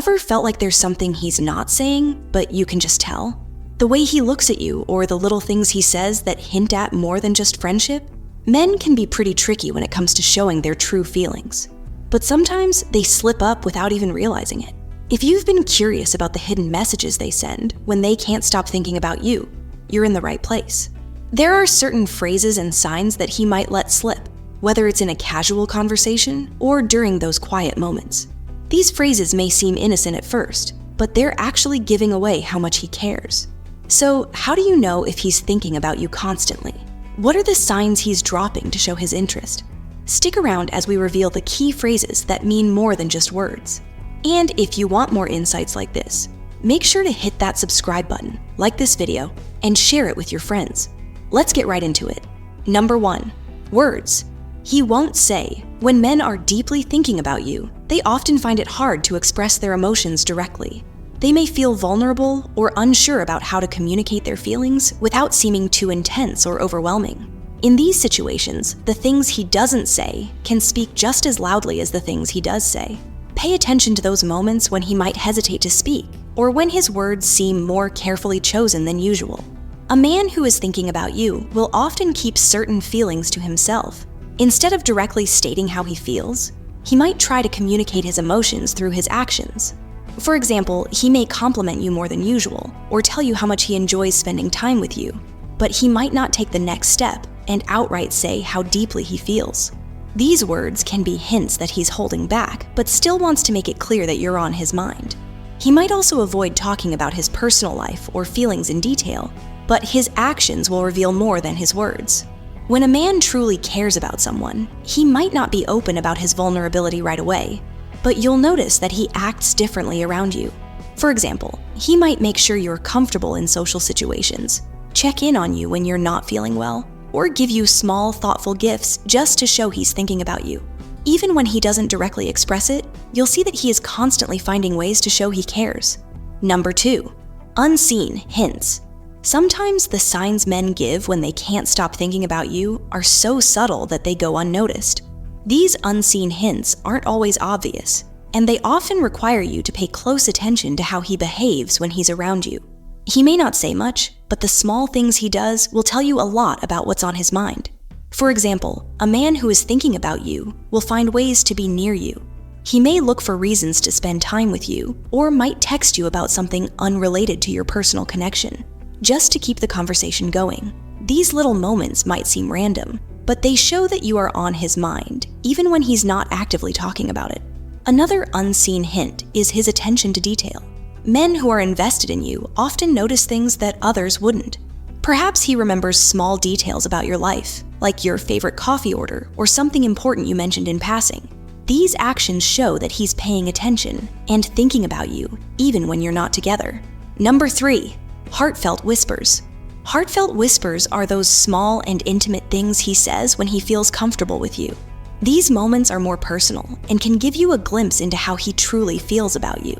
Ever felt like there's something he's not saying, but you can just tell? The way he looks at you or the little things he says that hint at more than just friendship? Men can be pretty tricky when it comes to showing their true feelings, but sometimes they slip up without even realizing it. If you've been curious about the hidden messages they send when they can't stop thinking about you, you're in the right place. There are certain phrases and signs that he might let slip, whether it's in a casual conversation or during those quiet moments. These phrases may seem innocent at first, but they're actually giving away how much he cares. So, how do you know if he's thinking about you constantly? What are the signs he's dropping to show his interest? Stick around as we reveal the key phrases that mean more than just words. And if you want more insights like this, make sure to hit that subscribe button, like this video, and share it with your friends. Let's get right into it. Number 1, words. He won't say. When men are deeply thinking about you, they often find it hard to express their emotions directly. They may feel vulnerable or unsure about how to communicate their feelings without seeming too intense or overwhelming. In these situations, the things he doesn't say can speak just as loudly as the things he does say. Pay attention to those moments when he might hesitate to speak, or when his words seem more carefully chosen than usual. A man who is thinking about you will often keep certain feelings to himself. Instead of directly stating how he feels, he might try to communicate his emotions through his actions. For example, he may compliment you more than usual, or tell you how much he enjoys spending time with you, but he might not take the next step and outright say how deeply he feels. These words can be hints that he's holding back, but still wants to make it clear that you're on his mind. He might also avoid talking about his personal life or feelings in detail, but his actions will reveal more than his words. When a man truly cares about someone, he might not be open about his vulnerability right away, but you'll notice that he acts differently around you. For example, he might make sure you're comfortable in social situations, check in on you when you're not feeling well, or give you small, thoughtful gifts just to show he's thinking about you. Even when he doesn't directly express it, you'll see that he is constantly finding ways to show he cares. Number 2, unseen hints. Sometimes the signs men give when they can't stop thinking about you are so subtle that they go unnoticed. These unseen hints aren't always obvious, and they often require you to pay close attention to how he behaves when he's around you. He may not say much, but the small things he does will tell you a lot about what's on his mind. For example, a man who is thinking about you will find ways to be near you. He may look for reasons to spend time with you, or might text you about something unrelated to your personal connection, just to keep the conversation going. These little moments might seem random, but they show that you are on his mind, even when he's not actively talking about it. Another unseen hint is his attention to detail. Men who are invested in you often notice things that others wouldn't. Perhaps he remembers small details about your life, like your favorite coffee order or something important you mentioned in passing. These actions show that he's paying attention and thinking about you, even when you're not together. Number 3, heartfelt whispers. Heartfelt whispers are those small and intimate things he says when he feels comfortable with you. These moments are more personal and can give you a glimpse into how he truly feels about you.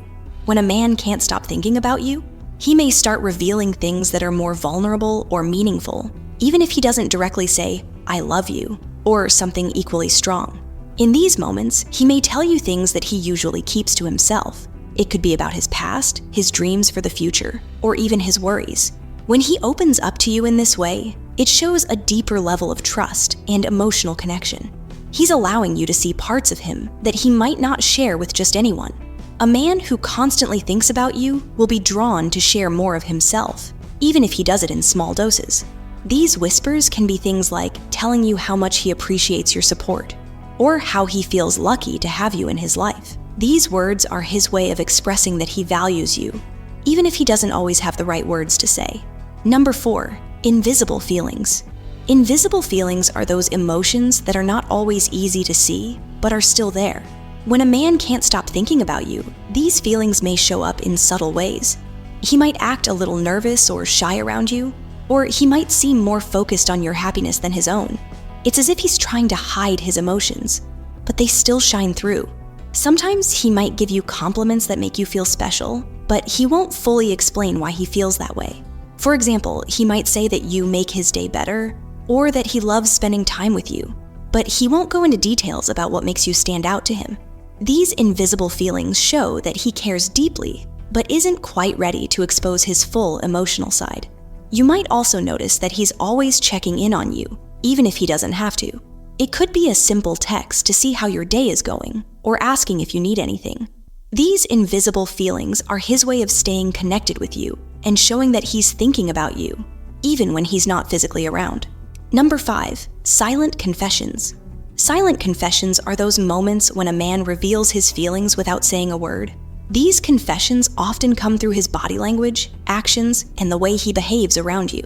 When a man can't stop thinking about you, he may start revealing things that are more vulnerable or meaningful, even if he doesn't directly say, "I love you," or something equally strong. In these moments, he may tell you things that he usually keeps to himself. It could be about his past, his dreams for the future, or even his worries. When he opens up to you in this way, it shows a deeper level of trust and emotional connection. He's allowing you to see parts of him that he might not share with just anyone. A man who constantly thinks about you will be drawn to share more of himself, even if he does it in small doses. These whispers can be things like telling you how much he appreciates your support, or how he feels lucky to have you in his life. These words are his way of expressing that he values you, even if he doesn't always have the right words to say. Number 4, invisible feelings. Invisible feelings are those emotions that are not always easy to see, but are still there. When a man can't stop thinking about you, these feelings may show up in subtle ways. He might act a little nervous or shy around you, or he might seem more focused on your happiness than his own. It's as if he's trying to hide his emotions, but they still shine through. Sometimes he might give you compliments that make you feel special, but he won't fully explain why he feels that way. For example, he might say that you make his day better, or that he loves spending time with you, but he won't go into details about what makes you stand out to him. These invisible feelings show that he cares deeply, but isn't quite ready to expose his full emotional side. You might also notice that he's always checking in on you, even if he doesn't have to. It could be a simple text to see how your day is going, or asking if you need anything. These invisible feelings are his way of staying connected with you and showing that he's thinking about you, even when he's not physically around. Number 5, silent confessions. Silent confessions are those moments when a man reveals his feelings without saying a word. These confessions often come through his body language, actions, and the way he behaves around you.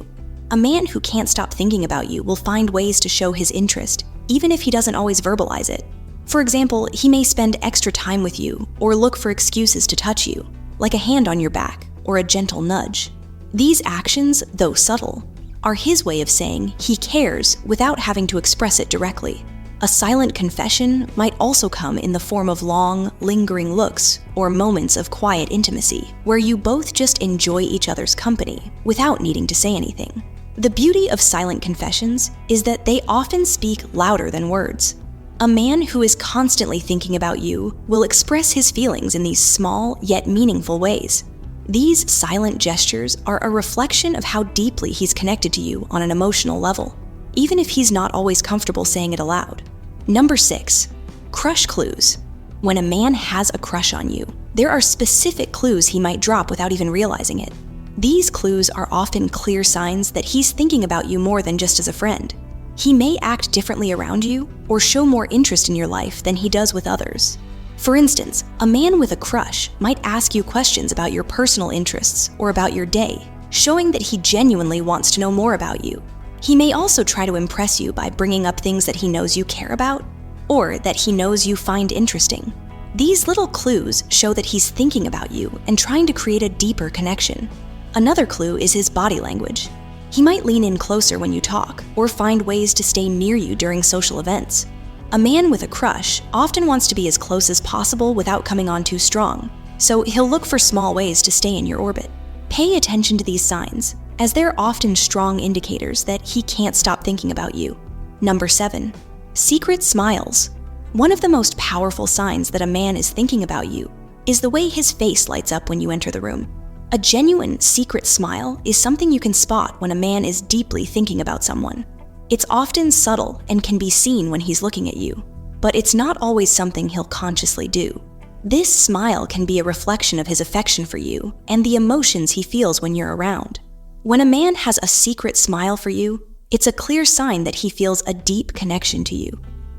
A man who can't stop thinking about you will find ways to show his interest, even if he doesn't always verbalize it. For example, he may spend extra time with you or look for excuses to touch you, like a hand on your back or a gentle nudge. These actions, though subtle, are his way of saying he cares without having to express it directly. A silent confession might also come in the form of long, lingering looks or moments of quiet intimacy, where you both just enjoy each other's company without needing to say anything. The beauty of silent confessions is that they often speak louder than words. A man who is constantly thinking about you will express his feelings in these small yet meaningful ways. These silent gestures are a reflection of how deeply he's connected to you on an emotional level, even if he's not always comfortable saying it aloud. Number 6, crush clues. When a man has a crush on you, there are specific clues he might drop without even realizing it. These clues are often clear signs that he's thinking about you more than just as a friend. He may act differently around you or show more interest in your life than he does with others. For instance, a man with a crush might ask you questions about your personal interests or about your day, showing that he genuinely wants to know more about you. He may also try to impress you by bringing up things that he knows you care about or that he knows you find interesting. These little clues show that he's thinking about you and trying to create a deeper connection. Another clue is his body language. He might lean in closer when you talk or find ways to stay near you during social events. A man with a crush often wants to be as close as possible without coming on too strong, so he'll look for small ways to stay in your orbit. Pay attention to these signs, as they're often strong indicators that he can't stop thinking about you. Number 7, secret smiles. One of the most powerful signs that a man is thinking about you is the way his face lights up when you enter the room. A genuine secret smile is something you can spot when a man is deeply thinking about someone. It's often subtle and can be seen when he's looking at you, but it's not always something he'll consciously do. This smile can be a reflection of his affection for you and the emotions he feels when you're around. When a man has a secret smile for you, it's a clear sign that he feels a deep connection to you,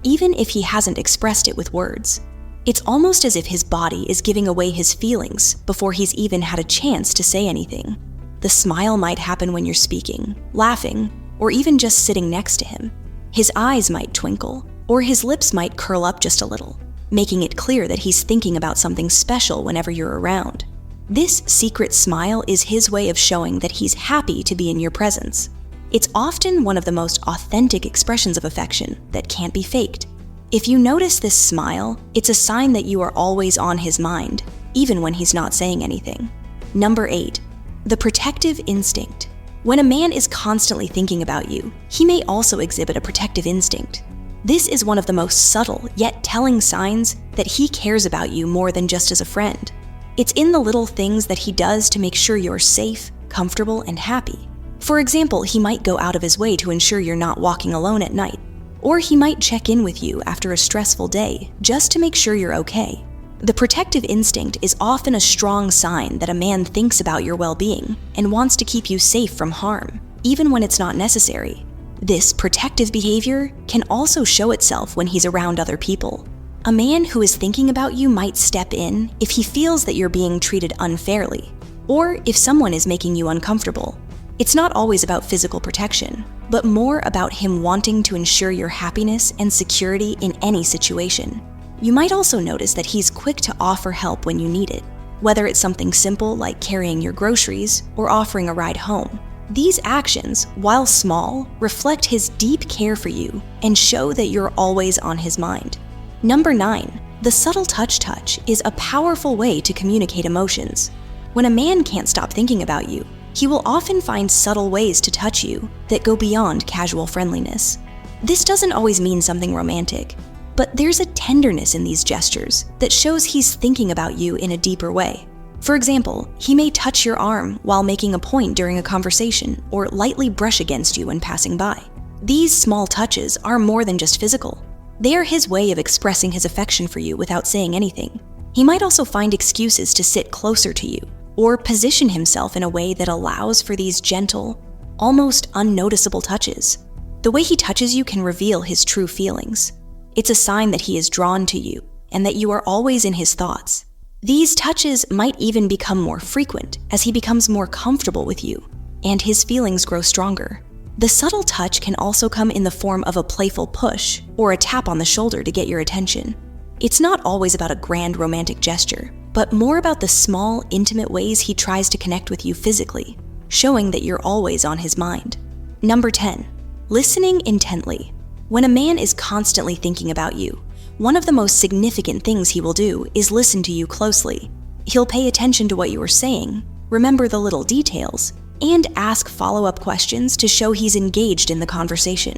even if he hasn't expressed it with words. It's almost as if his body is giving away his feelings before he's even had a chance to say anything. The smile might happen when you're speaking, laughing, or even just sitting next to him. His eyes might twinkle, or his lips might curl up just a little, making it clear that he's thinking about something special whenever you're around. This secret smile is his way of showing that he's happy to be in your presence. It's often one of the most authentic expressions of affection that can't be faked. If you notice this smile, it's a sign that you are always on his mind, even when he's not saying anything. Number 8, the protective instinct. When a man is constantly thinking about you, he may also exhibit a protective instinct. This is one of the most subtle yet telling signs that he cares about you more than just as a friend. It's in the little things that he does to make sure you're safe, comfortable, and happy. For example, he might go out of his way to ensure you're not walking alone at night, or he might check in with you after a stressful day just to make sure you're okay. The protective instinct is often a strong sign that a man thinks about your well-being and wants to keep you safe from harm, even when it's not necessary. This protective behavior can also show itself when he's around other people. A man who is thinking about you might step in if he feels that you're being treated unfairly, or if someone is making you uncomfortable. It's not always about physical protection, but more about him wanting to ensure your happiness and security in any situation. You might also notice that he's quick to offer help when you need it, whether it's something simple like carrying your groceries or offering a ride home. These actions, while small, reflect his deep care for you and show that you're always on his mind. Number 9, the subtle touch is a powerful way to communicate emotions. When a man can't stop thinking about you, he will often find subtle ways to touch you that go beyond casual friendliness. This doesn't always mean something romantic. But there's a tenderness in these gestures that shows he's thinking about you in a deeper way. For example, he may touch your arm while making a point during a conversation or lightly brush against you when passing by. These small touches are more than just physical. They are his way of expressing his affection for you without saying anything. He might also find excuses to sit closer to you or position himself in a way that allows for these gentle, almost unnoticeable touches. The way he touches you can reveal his true feelings. It's a sign that he is drawn to you and that you are always in his thoughts. These touches might even become more frequent as he becomes more comfortable with you and his feelings grow stronger. The subtle touch can also come in the form of a playful push or a tap on the shoulder to get your attention. It's not always about a grand romantic gesture, but more about the small, intimate ways he tries to connect with you physically, showing that you're always on his mind. Number 10, listening intently. When a man is constantly thinking about you, one of the most significant things he will do is listen to you closely. He'll pay attention to what you are saying, remember the little details, and ask follow-up questions to show he's engaged in the conversation.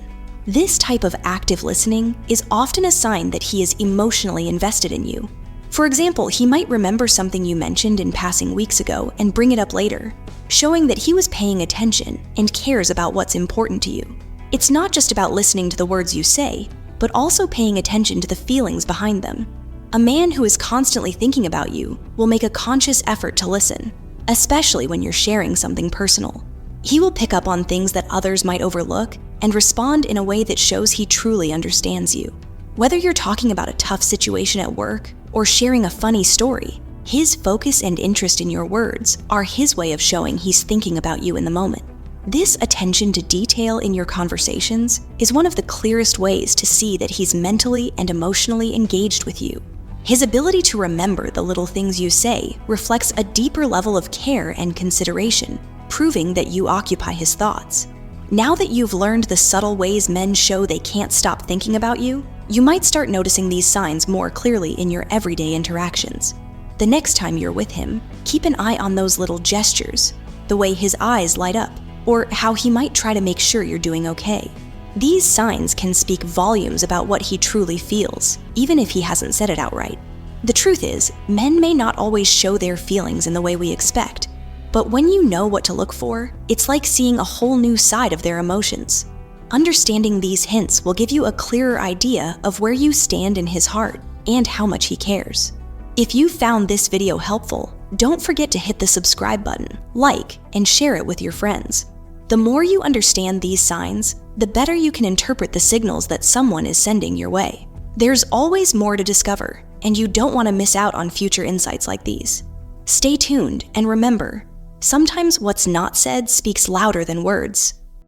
This type of active listening is often a sign that he is emotionally invested in you. For example, he might remember something you mentioned in passing weeks ago and bring it up later, showing that he was paying attention and cares about what's important to you. It's not just about listening to the words you say, but also paying attention to the feelings behind them. A man who is constantly thinking about you will make a conscious effort to listen, especially when you're sharing something personal. He will pick up on things that others might overlook and respond in a way that shows he truly understands you. Whether you're talking about a tough situation at work or sharing a funny story, his focus and interest in your words are his way of showing he's thinking about you in the moment. This attention to detail in your conversations is one of the clearest ways to see that he's mentally and emotionally engaged with you. His ability to remember the little things you say reflects a deeper level of care and consideration, proving that you occupy his thoughts. Now that you've learned the subtle ways men show they can't stop thinking about you, you might start noticing these signs more clearly in your everyday interactions. The next time you're with him, keep an eye on those little gestures, the way his eyes light up, or how he might try to make sure you're doing okay. These signs can speak volumes about what he truly feels, even if he hasn't said it outright. The truth is, men may not always show their feelings in the way we expect, but when you know what to look for, it's like seeing a whole new side of their emotions. Understanding these hints will give you a clearer idea of where you stand in his heart and how much he cares. If you found this video helpful, don't forget to hit the subscribe button, like, and share it with your friends. The more you understand these signs, the better you can interpret the signals that someone is sending your way. There's always more to discover, and you don't want to miss out on future insights like these. Stay tuned, and remember, sometimes what's not said speaks louder than words.